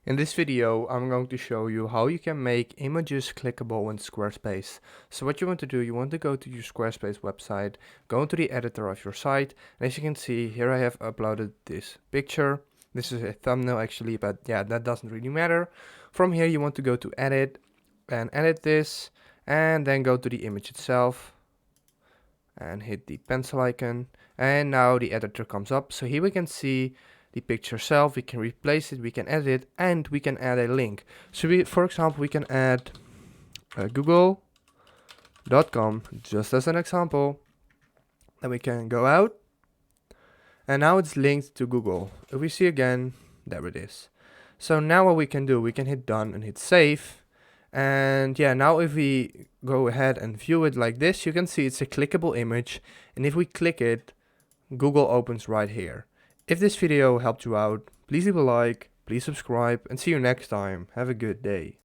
In this video, I'm going to show you how you can make images clickable in Squarespace. So what you want to do, you want to go to your Squarespace website, go into the editor of your site, and as you can see, here I have uploaded this picture. This is a thumbnail actually, but yeah, that doesn't really matter. From here, you want to go to edit and edit this, and then go to the image itself and hit the pencil icon. And now the editor comes up. So here we can see the picture itself, we can replace it, we can edit it, and we can add a link. So for example, we can add google.com just as an example. Then we can go out, and now it's linked to Google. If we see again, there it is. So now what we can do, we can hit done and hit save. And yeah, now if we go ahead and view it like this, you can see it's a clickable image. And if we click it, Google opens right here. If this video helped you out, please leave a like, please subscribe, and see you next time. Have a good day.